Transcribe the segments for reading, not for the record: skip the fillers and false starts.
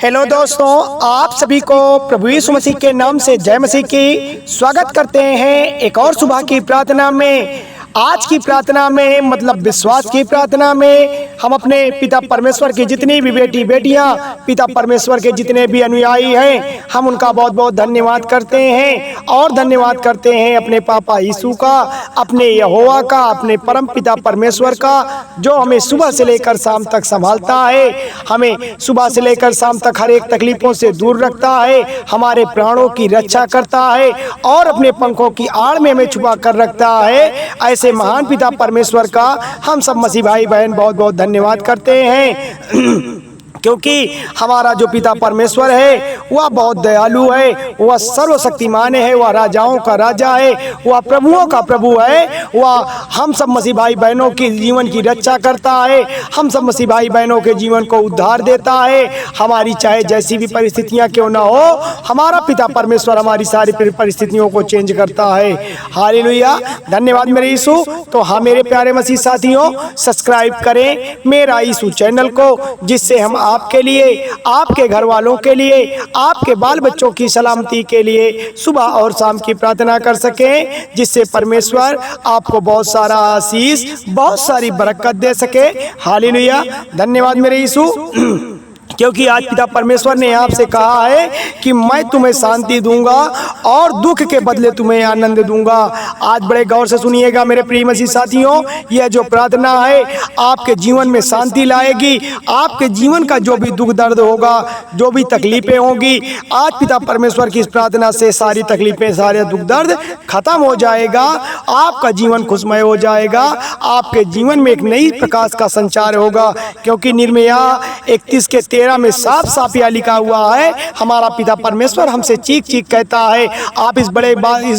Hello दोस्तों, आप सभी को प्रभु यीशु मसीह के नाम से जय मसीह की स्वागत करते हैं एक और सुबह की प्रार्थना में। आज की प्रार्थना में मतलब विश्वास की प्रार्थना में हम अपने पिता परमेश्वर की जितनी भी बेटी बेटियां, पिता परमेश्वर के जितने भी अनुयायी हैं, हम उनका बहुत बहुत धन्यवाद करते हैं और धन्यवाद करते हैं अपने पापा यीशु का, अपने यहोवा का, अपने परम पिता परमेश्वर का, जो हमें सुबह से लेकर शाम तक संभालता है, हमें सुबह से लेकर शाम तक हर एक तकलीफों से दूर रखता है, हमारे प्राणों की रक्षा करता है और अपने पंखों की आड़ में हमें छुपा कर रखता है। ऐसे महान पिता परमेश्वर का हम सब मसीह भाई बहन बहुत बहुत धन्यवाद करते हैं क्योंकि हमारा जो पिता परमेश्वर है वह बहुत दयालु है, वह सर्वशक्तिमान है, वह राजाओं का राजा है, वह प्रभुओं का प्रभु है, वह हम सब मसीह भाई बहनों के जीवन की रक्षा करता है, हम सब मसीह भाई बहनों के जीवन को उद्धार देता है। हमारी चाहे जैसी भी परिस्थितियां क्यों ना हो, हमारा पिता परमेश्वर हमारी सारी परिस्थितियों को चेंज करता है। हालेलुया, धन्यवाद मेरे यीशु। तो हाँ मेरे प्यारे मसीह साथियों, सब्सक्राइब करें मेरा यीशु चैनल को, जिससे हम आपके लिए, आपके घर वालों के लिए, आपके बाल बच्चों की सलामती के लिए सुबह और शाम की प्रार्थना कर सकें, जिससे परमेश्वर आपको बहुत सारा आशीष, बहुत सारी बरकत दे सके। हालेलुया, धन्यवाद मेरे यीशु। क्योंकि आज पिता परमेश्वर ने आपसे कहा है कि मैं तुम्हें शांति दूंगा और दुख के बदले तुम्हें आनंद दूंगा। आज बड़े गौर से सुनिएगा मेरे प्रिय मसीह साथियों, यह जो प्रार्थना है आपके जीवन में शांति लाएगी। आपके जीवन का जो भी दुख दर्द होगा, जो भी तकलीफें होंगी, आज पिता परमेश्वर की इस प्रार्थना से सारी तकलीफें, सारे दुख दर्द खत्म हो जाएगा। आपका जीवन खुशमय हो जाएगा। आपके जीवन में एक नई प्रकाश का संचार होगा, क्योंकि निर्मया 31 के 13 में साफ साफ यह लिखा हुआ है, हमारा पिता परमेश्वर हमसे चीख चीख कहता है। आप इस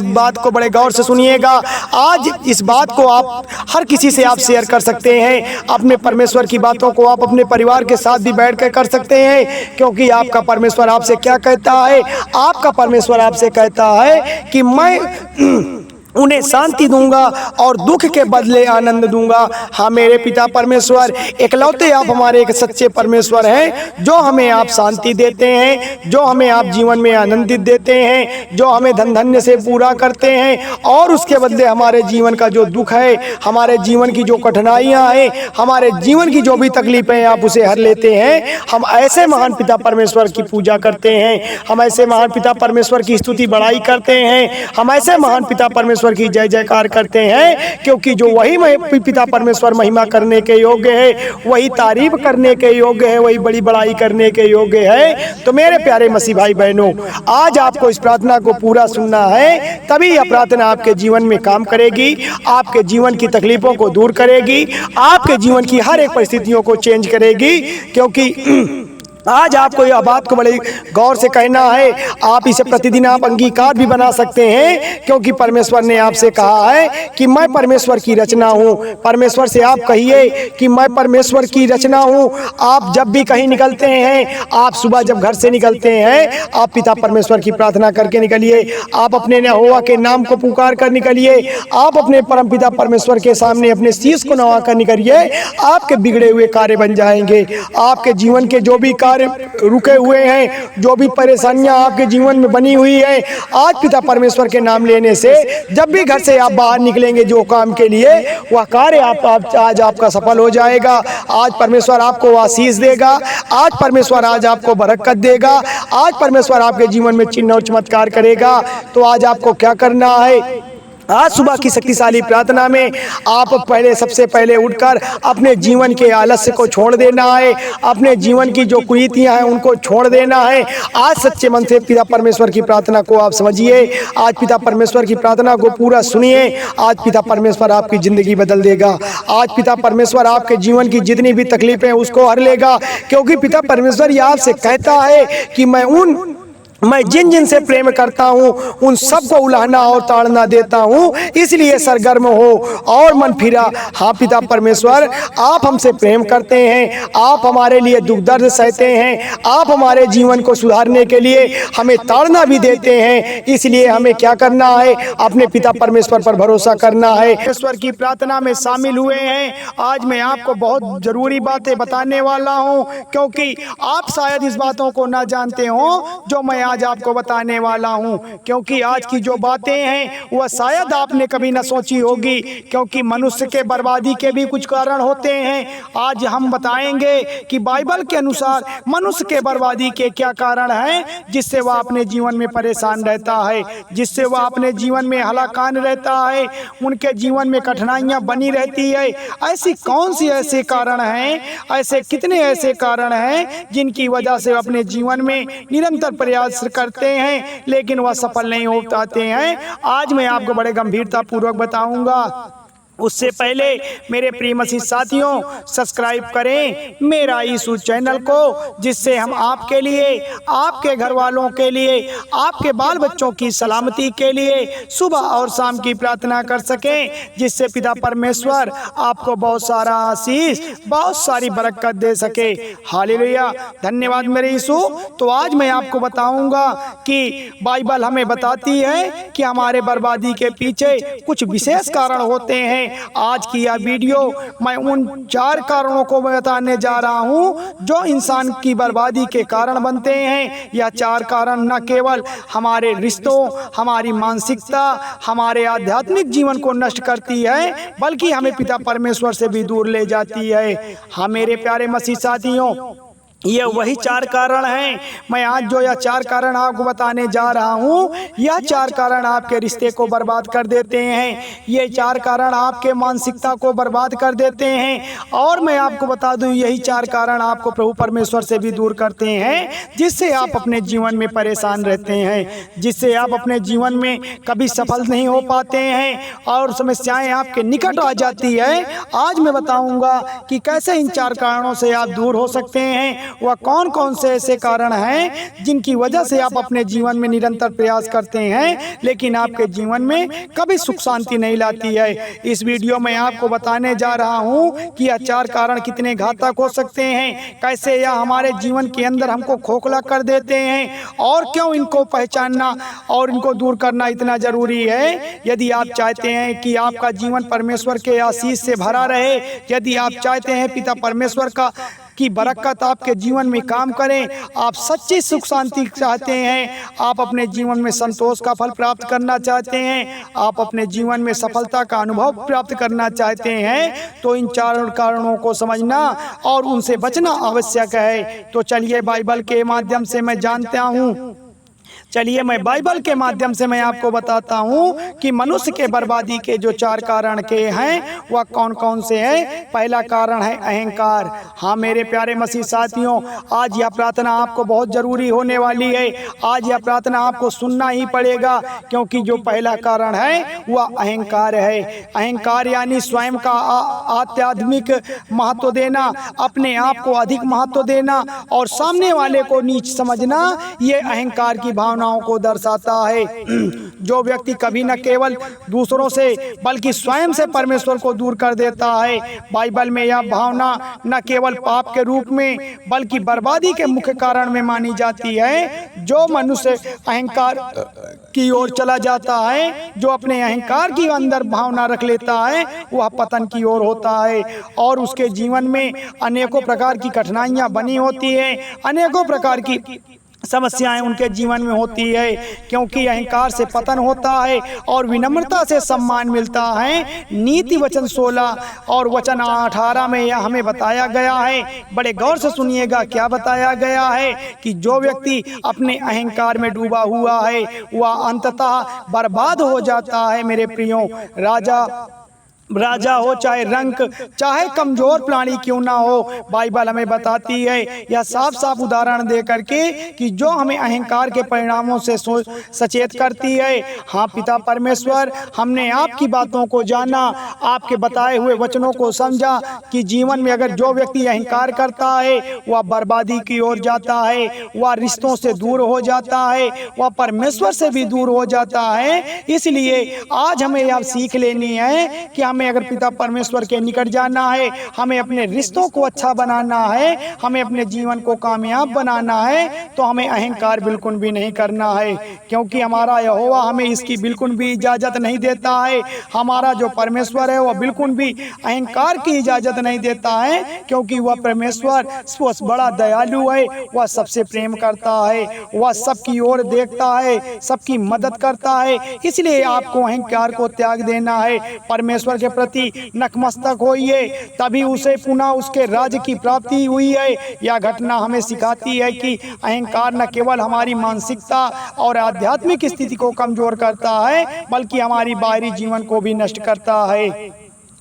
बात को बड़े गौर से सुनिएगा। आज इस बात को आप हर किसी से आप शेयर कर सकते हैं। अपने परमेश्वर की बातों को आप अपने परिवार के साथ भी बैठ कर सकते हैं, क्योंकि आपका परमेश्वर आपसे क्या कहता है। आपका परमेश्वर आपसे कहता है कि मैं उन्हें शांति दूंगा और दुख के बदले आनंद दूंगा। हाँ मेरे पिता परमेश्वर, एकलौते आप हमारे एक सच्चे परमेश्वर हैं, जो हमें आप शांति देते हैं, जो हमें आप जीवन में आनंदित देते हैं, जो हमें धन धन्य से पूरा करते हैं, और उसके बदले हमारे जीवन का जो दुख है, हमारे जीवन की जो कठिनाइयाँ हैं, हमारे जीवन की जो भी तकलीफें आप उसे हर लेते हैं। हम ऐसे महान पिता परमेश्वर की पूजा करते हैं, हम ऐसे महान पिता परमेश्वर की स्तुति बड़ाई करते हैं, हम ऐसे महान पिता परमेश्वर की जय जयकार करते हैं, क्योंकि जो वही पिता परमेश्वर महिमा करने के योग्य है, वही तारीफ करने के योग्य है, वही बड़ी बड़ाई करने के योग्य है। तो मेरे प्यारे मसीह भाई बहनों, आज आपको इस प्रार्थना को पूरा सुनना है, तभी यह प्रार्थना आपके जीवन में काम करेगी, आपके जीवन की तकलीफों को दूर करेगी, आपके जीवन की हर एक परिस्थितियों को चेंज करेगी। क्योंकि आज आपको यह बात को बड़े गौर से कहना है। आप इसे प्रतिदिन आप अंगीकार भी बना सकते हैं, क्योंकि परमेश्वर ने आपसे कहा है कि मैं परमेश्वर की रचना हूँ। परमेश्वर से आप कहिए कि मैं परमेश्वर की रचना हूँ। आप जब भी कहीं निकलते हैं, आप सुबह जब घर से निकलते हैं, आप पिता परमेश्वर की प्रार्थना करके निकलिए। आप अपने यहोवा के नाम को पुकार कर निकलिए। आप अपने परम पिता परमेश्वर के सामने अपने शीश को नवा कर निकलिए। आपके बिगड़े हुए कार्य बन जाएंगे। आपके जीवन के जो भी रुके हुए हैं, जो भी परेशानियां आपके जीवन में बनी हुई है, आज पिता परमेश्वर के नाम लेने से जब भी घर से आप बाहर निकलेंगे जो काम के लिए, वह कार्य आज आपका सफल हो जाएगा। आज परमेश्वर आपको आशीष देगा। आज परमेश्वर आज आपको बरकत देगा। आज परमेश्वर आपके जीवन में चिन्ह और चमत्कार करेगा। तो आज आपको क्या करना है, आज सुबह की शक्तिशाली प्रार्थना में आप सबसे पहले उठकर अपने जीवन के आलस्य को छोड़ देना है। अपने जीवन की जो कुरीतियां हैं उनको छोड़ देना है। आज सच्चे मन से पिता परमेश्वर की प्रार्थना को आप समझिए। आज पिता परमेश्वर की प्रार्थना को पूरा सुनिए। आज पिता परमेश्वर आपकी ज़िंदगी बदल देगा। आज पिता परमेश्वर आपके जीवन की जितनी भी तकलीफें उसको हर लेगा, क्योंकि पिता परमेश्वर ये आपसे कहता है कि मैं उन मैं जिन जिन से प्रेम करता हूँ उन सबको उलाहना और ताड़ना देता हूँ, इसलिए सरगर्म हो और मन फिरा। हाँ पिता परमेश्वर, आप हमसे प्रेम करते हैं, आप हमारे लिए दुख दर्द सहते हैं, आप हमारे जीवन को सुधारने के लिए हमें ताड़ना भी देते हैं। इसलिए हमें क्या करना है? अपने पिता परमेश्वर पर भरोसा करना है। परमेश्वर की प्रार्थना में शामिल हुए हैं। आज मैं आपको बहुत जरूरी बातें बताने वाला हूँ, क्योंकि आप शायद इस बातों को ना जानते हो जो मैं आज आपको बताने वाला हूं। क्योंकि आज की जो बातें हैं वह शायद आपने कभी ना सोची होगी, क्योंकि मनुष्य के बर्बादी के भी कुछ कारण होते हैं। आज हम बताएंगे कि बाइबल के अनुसार मनुष्य के बर्बादी के क्या कारण हैं, जिससे वह अपने जीवन में परेशान रहता है, जिससे वह अपने जीवन में हलाकान रहता है, उनके जीवन में कठिनाइयां बनी रहती है। ऐसी कौन सी ऐसे कारण हैं, ऐसे कितने ऐसे कारण हैं जिनकी वजह से अपने जीवन में निरंतर प्रयास करते हैं लेकिन वह सफल नहीं हो पाते हैं। आज मैं आपको बड़े गंभीरता पूर्वक बताऊंगा। उससे पहले मेरे प्रिय मसीह साथियों, सब्सक्राइब करें मेरा यीशु चैनल को, जिससे हम आपके लिए, आपके घर वालों के लिए, आपके बाल बच्चों की सलामती के लिए सुबह और शाम की प्रार्थना कर सकें, जिससे पिता परमेश्वर आपको बहुत सारा आशीष, बहुत सारी बरकत दे सके। हालेलुया, धन्यवाद मेरे यीशु। तो आज मैं आपको बताऊंगा कि बाइबल हमें बताती है कि हमारे बर्बादी के पीछे कुछ विशेष कारण होते हैं। आज की यह वीडियो मैं उन 4 कारणों को बताने जा रहा हूं जो इंसान की बर्बादी के कारण बनते हैं। यह 4 कारण न केवल हमारे रिश्तों, हमारी मानसिकता, हमारे आध्यात्मिक जीवन को नष्ट करती है, बल्कि हमें पिता परमेश्वर से भी दूर ले जाती है। हाँ मेरे प्यारे मसीह साथियों, ये वही 4 कारण हैं। मैं आज जो यह 4 कारण आपको बताने जा रहा हूँ, यह 4 कारण आपके रिश्ते को बर्बाद कर देते हैं। ये 4 कारण आपके मानसिकता को बर्बाद कर देते हैं। और मैं आपको बता दूं, यही 4 कारण आपको प्रभु परमेश्वर से भी दूर करते हैं, जिससे आप अपने जीवन में परेशान रहते हैं, जिससे आप अपने जीवन में कभी सफल नहीं हो पाते हैं और समस्याएं आपके निकट आ जाती है। आज मैं बताऊंगा कि कैसे इन 4 कारणों से आप दूर हो सकते हैं। वह कौन कौन से ऐसे कारण हैं जिनकी वजह से आप अपने जीवन में निरंतर प्रयास करते हैं लेकिन आपके जीवन में कभी सुख शांति नहीं लाती है। इस वीडियो में आपको बताने जा रहा हूं कि यह 4 कारण कितने घातक हो सकते हैं, कैसे यह हमारे जीवन के अंदर हमको खोखला कर देते हैं और क्यों इनको पहचानना और इनको दूर करना इतना जरूरी है। यदि आप चाहते हैं कि आपका जीवन परमेश्वर के आशीष से भरा रहे, यदि आप चाहते हैं पिता परमेश्वर की बरकत आपके जीवन में काम करें, आप सच्ची सुख शांति चाहते हैं, आप अपने जीवन में संतोष का फल प्राप्त करना चाहते हैं, आप अपने जीवन में सफलता का अनुभव प्राप्त करना चाहते हैं, तो इन 4 कारणों को समझना और उनसे बचना आवश्यक है। तो चलिए बाइबल के माध्यम से मैं जानता हूँ, चलिए मैं बाइबल के माध्यम से मैं आपको बताता हूँ कि मनुष्य के बर्बादी के जो 4 कारण के हैं वह कौन कौन से हैं। पहला कारण है अहंकार। हाँ मेरे प्यारे मसीह साथियों, आज यह प्रार्थना आपको बहुत जरूरी होने वाली है। आज यह प्रार्थना आपको सुनना ही पड़ेगा, क्योंकि जो पहला कारण है वह अहंकार है। अहंकार यानी स्वयं का आध्यात्मिक महत्व देना, अपने आप को अधिक महत्व देना और सामने वाले को नीच समझना, ये अहंकार की भावनाओं को दर्शाता है। जो व्यक्ति कभी न केवल दूसरों से बल्कि स्वयं से परमेश्वर को दूर कर देता है, बाइबल में यह भावना न केवल पाप के रूप में बल्कि बर्बादी के मुख्य कारण में मानी जाती है। जो मनुष्य अहंकार की ओर चला जाता है, जो अपने अहंकार की अंदर भावना रख लेता है, वह पतन की ओर होता है और उसके जीवन में अनेकों प्रकार की कठिनाइयां बनी होती है, अनेकों प्रकार की समस्याएं उनके जीवन में होती है, क्योंकि अहंकार से पतन होता है और विनम्रता से सम्मान मिलता है। नीति वचन 16 और वचन 18 में यह हमें बताया गया है। बड़े गौर से सुनिएगा क्या बताया गया है कि जो व्यक्ति अपने अहंकार में डूबा हुआ है वह अंततः बर्बाद हो जाता है। मेरे प्रियो, राजा राजा हो चाहे रंक, चाहे कमजोर प्राणी क्यों ना हो, बाइबल हमें बताती है यह साफ साफ उदाहरण दे करके कि जो हमें अहंकार के परिणामों से सचेत करती है। हाँ पिता परमेश्वर, हमने आपकी बातों को जाना, आपके बताए हुए वचनों को समझा कि जीवन में अगर जो व्यक्ति अहंकार करता है वह बर्बादी की ओर जाता है, वह रिश्तों से दूर हो जाता है, वह परमेश्वर से भी दूर हो जाता है। इसलिए आज हमें यह सीख लेनी है कि हमें अगर पिता परमेश्वर के निकट जाना है, हमें अपने रिश्तों को अच्छा बनाना है, हमें अपने जीवन को कामयाब बनाना है, तो हमें अहंकार बिल्कुल भी नहीं करना है, क्योंकि हमारा यहोवा हमें इसकी बिल्कुल भी इजाज़त नहीं देता है। हमारा जो परमेश्वर है वह बिल्कुल भी अहंकार की इजाज़त नहीं देता है, क्योंकि वह परमेश्वर बड़ा दयालु है, वह सबसे प्रेम करता है, वह सबकी ओर देखता है, सबकी मदद करता है। इसलिए आपको अहंकार को त्याग देना है, परमेश्वर के प्रति नतमस्तक होइए, तभी उसे पुनः उसके राज्य की प्राप्ति हुई है। यह घटना हमें सिखाती है कि अहंकार न केवल हमारी मानसिकता और आध्यात्मिक स्थिति को कमजोर करता है, बल्कि हमारी बाहरी जीवन को भी नष्ट करता है।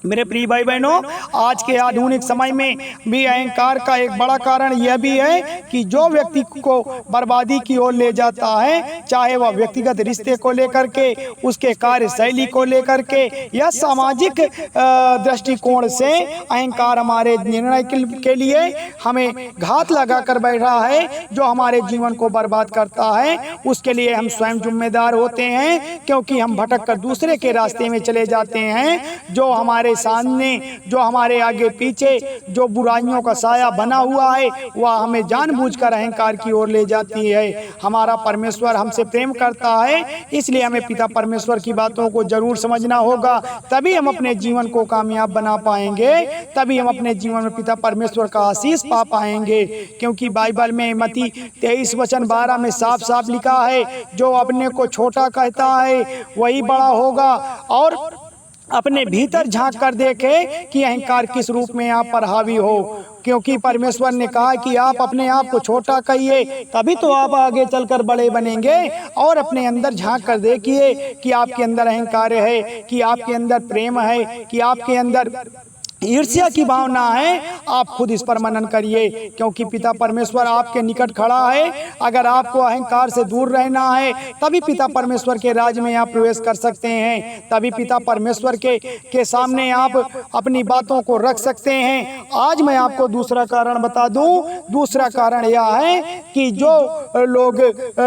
मेरे प्रिय भाई बहनों, आज के आधुनिक समय में भी अहंकार का एक बड़ा कारण यह भी है कि जो व्यक्ति को बर्बादी की ओर ले जाता है, चाहे वह व्यक्तिगत रिश्ते को लेकर के, उसके कार्यशैली को लेकर के या सामाजिक दृष्टिकोण से, अहंकार हमारे निर्णय के लिए हमें घात लगा कर बैठा है, जो हमारे जीवन को बर्बाद करता है। उसके लिए हम स्वयं जिम्मेदार होते हैं, क्योंकि हम भटक कर दूसरे के रास्ते में चले जाते हैं। जो हमारे सामने, जो हमारे आगे पीछे जो बुराइयों का साया बना हुआ है, वह हमें जानबूझकर अहंकार की ओर ले जाती है। हमारा परमेश्वर हमसे प्रेम करता है, इसलिए हमें पिता परमेश्वर की बातों को जरूर समझना होगा, तभी हम अपने जीवन को कामयाब बना पाएंगे, तभी हम अपने जीवन में पिता परमेश्वर का आशीष पा पाएंगे। क्योंकि बाइबल में मत्ती 23:12 में साफ साफ लिखा है, जो अपने को छोटा कहता है वही बड़ा होगा, और अपने भीतर झांक कर देखे कि अहंकार किस रूप में आप पर हावी हो। क्योंकि परमेश्वर ने कहा कि आप अपने आप को छोटा कहिए, तभी तो आप आगे चलकर बड़े बनेंगे। और अपने अंदर झांक कर देखिए कि आपके अंदर अहंकार है, कि आपके अंदर प्रेम है, कि आपके अंदर ईर्ष्या की भावना है। आप खुद इस पर मनन करिए, क्योंकि पिता परमेश्वर आपके निकट खड़ा है। अगर आपको अहंकार से दूर रहना है, तभी पिता परमेश्वर के राज में आप प्रवेश कर सकते हैं, तभी पिता परमेश्वर के सामने आप अपनी बातों को रख सकते हैं। आज मैं आपको दूसरा कारण बता दूं। दूसरा कारण यह है कि जो लोग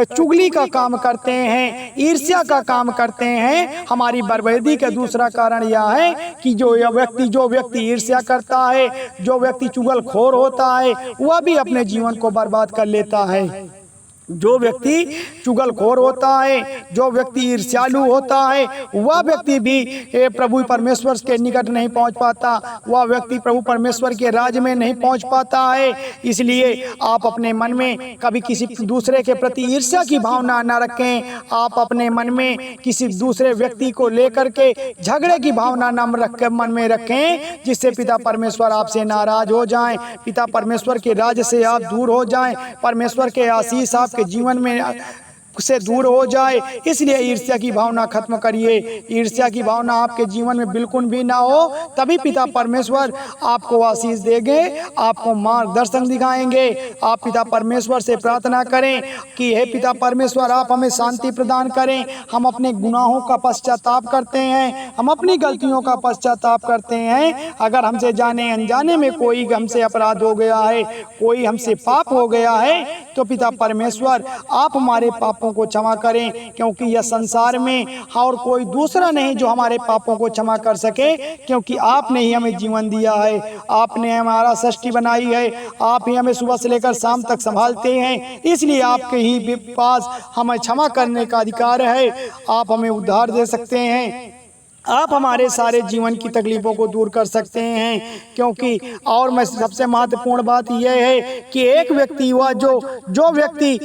चुगली का काम करते हैं, ईर्ष्या का काम करते हैं, हमारी बर्बादी का दूसरा कारण यह है कि जो व्यक्ति ईर्ष्या करता है, जो व्यक्ति चुगलखोर होता है, वह भी अपने जीवन को बर्बाद कर लेता है। जो व्यक्ति चुगलखोर होता है, जो व्यक्ति ईर्ष्यालु होता है, वह व्यक्ति भी प्रभु परमेश्वर के निकट नहीं पहुंच पाता, वह व्यक्ति प्रभु परमेश्वर के राज में नहीं पहुंच पाता है। इसलिए आप अपने मन में कभी किसी दूसरे के प्रति ईर्ष्या की भावना न रखें। आप अपने मन में किसी दूसरे व्यक्ति को लेकर के झगड़े की भावना न मन में रखें, जिससे पिता परमेश्वर आपसे नाराज हो जाएं, पिता परमेश्वर के राज से आप दूर हो जाएं, परमेश्वर के आशीष आप के जीवन में से दूर हो जाए। इसलिए ईर्ष्या की भावना खत्म करिए। ईर्ष्या की भावना आपके जीवन में बिल्कुल भी ना हो, तभी पिता परमेश्वर आपको आशीष देंगे, आपको मार्गदर्शन दिखाएंगे। आप पिता परमेश्वर से प्रार्थना करें कि हे पिता परमेश्वर, आप हमें शांति प्रदान करें। हम अपने गुनाहों का पश्चाताप करते हैं, हम अपनी गलतियों का पश्चाताप करते हैं। अगर हमसे जाने अनजाने में कोई हमसे अपराध हो गया है, कोई हमसे पाप हो गया है, तो पिता परमेश्वर आप हमारे पापों को क्षमा करें, क्योंकि यह संसार में और कोई दूसरा नहीं जो हमारे पापों को क्षमा कर सके, क्योंकि आपने ही हमें जीवन दिया है, आपने हमारा सृष्टि बनाई है, आप ही हमें सुबह से लेकर शाम तक संभालते हैं। इसलिए आपके ही पास हमें क्षमा करने का अधिकार है। आप हमें उद्धार दे सकते हैं, आप हमारे सारे जीवन की तकलीफों को दूर कर सकते हैं। क्योंकि और मैं सबसे महत्वपूर्ण बात यह है कि एक व्यक्ति हुआ जो व्यक्ति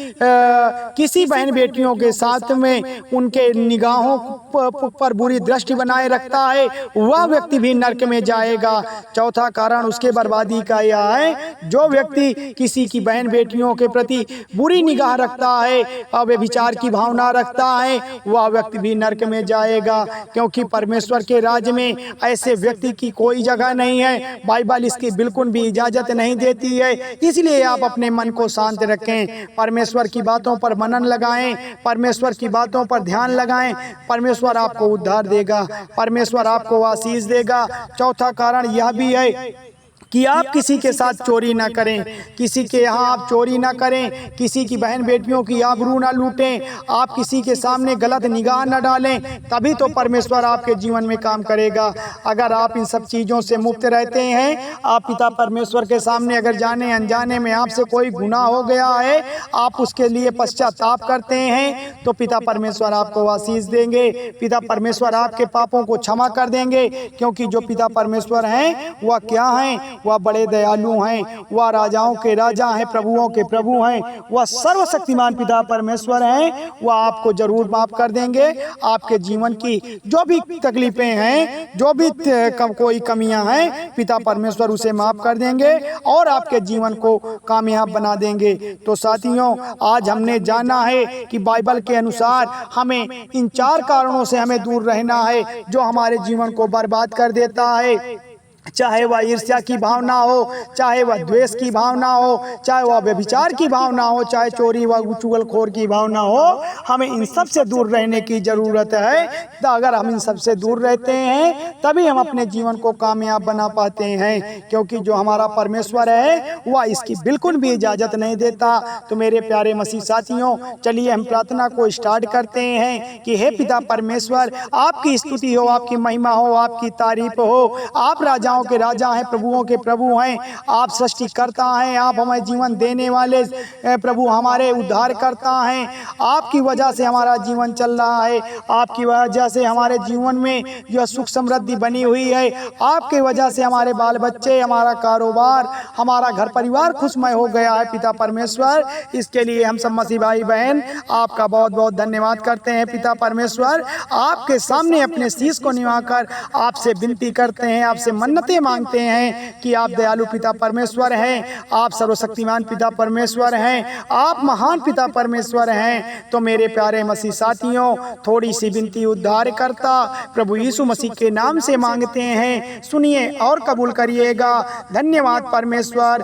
किसी बहन बेटियों के साथ में उनके निगाहों पर बुरी दृष्टि बनाए रखता है, वह व्यक्ति भी नरक में जाएगा। चौथा कारण उसके बर्बादी का यह है, जो व्यक्ति किसी की बहन बेटियों के प्रति बुरी निगाह रखता है, व्यभिचार की भावना रखता है, वह व्यक्ति भी नरक में जाएगा। क्योंकि परमेश्वर के राज्य में ऐसे व्यक्ति की कोई जगह नहीं है। बाइबल इसकी बिल्कुल भी इजाजत नहीं देती है। इसलिए आप अपने मन को शांत रखें, परमेश्वर की बातों पर मनन लगाएं, परमेश्वर की बातों पर ध्यान लगाएं। परमेश्वर आपको उद्धार देगा, परमेश्वर आपको आशीष देगा। चौथा कारण यह भी है कि आप किसी के साथ चोरी ना करें, किसी के यहाँ आप चोरी ना करें, किसी की बहन बेटियों की आबरू ना लूटें, आप किसी के सामने गलत निगाह ना डालें, तभी तो परमेश्वर आपके जीवन में काम करेगा। अगर आप इन सब चीज़ों से मुक्त रहते हैं, आप पिता परमेश्वर के सामने अगर जाने अनजाने में आपसे कोई गुनाह हो गया है, आप उसके लिए पश्चाताप करते हैं, तो पिता परमेश्वर आपको आशीष देंगे, पिता परमेश्वर आपके पापों को क्षमा कर देंगे। क्योंकि जो पिता परमेश्वर हैं वह क्या हैं? वह बड़े दयालु हैं, वह राजाओं के राजा हैं, प्रभुओं के प्रभु हैं, वह सर्वशक्तिमान पिता परमेश्वर हैं। वह आपको जरूर माफ कर देंगे। आपके जीवन की जो भी तकलीफें हैं, जो भी कोई कमियां हैं, पिता परमेश्वर उसे माफ कर देंगे और आपके जीवन को कामयाब बना देंगे। तो साथियों, आज हमने जाना है कि बाइबल के अनुसार हमें इन 4 कारणों से हमें दूर रहना है जो हमारे जीवन को बर्बाद कर देता है। चाहे वह ईर्ष्या की भावना हो, चाहे वह द्वेष की भावना हो, चाहे वह व्यभिचार की भावना हो, चाहे चोरी व चुगलखोर की भावना हो, हमें इन सब से दूर रहने की ज़रूरत है। तो अगर हम इन सब से दूर रहते हैं तभी हम अपने जीवन को कामयाब बना पाते हैं। क्योंकि जो हमारा परमेश्वर है वह इसकी बिल्कुल भी इजाज़त नहीं देता। तो मेरे प्यारे मसीह साथियों, चलिए हम प्रार्थना को स्टार्ट करते हैं कि हे पिता परमेश्वर, आपकी स्तुति हो, आपकी महिमा हो, आपकी तारीफ हो। आप राजा के राजा हैं, प्रभुओं के प्रभु हैं, आप सृष्टिकर्ता हैं, आप हमें जीवन देने वाले प्रभु, हमारे उद्धार करता हैं। आपकी वजह से हमारा जीवन चल रहा है, आपकी वजह से हमारे जीवन में जो सुख समृद्धि बनी हुई है, आपके वजह से हमारे बाल बच्चे, हमारा कारोबार, हमारा घर परिवार खुशमय हो गया है पिता परमेश्वर। इसके लिए हम सब मसीह भाई बहन आपका बहुत बहुत धन्यवाद करते हैं पिता परमेश्वर। आपके सामने अपने शीश को निभाकर आपसे विनती करते हैं, आपसे मन्नत मांगते हैं कि आप दयालु पिता परमेश्वर हैं, आप सर्वशक्तिमान पिता परमेश्वर हैं, आप महान पिता परमेश्वर हैं। तो मेरे प्यारे मसीह साथियों, थोड़ी सी विनती उद्धार करता प्रभु यीशु मसीह के नाम से मांगते हैं, सुनिए और कबूल करिएगा। धन्यवाद परमेश्वर।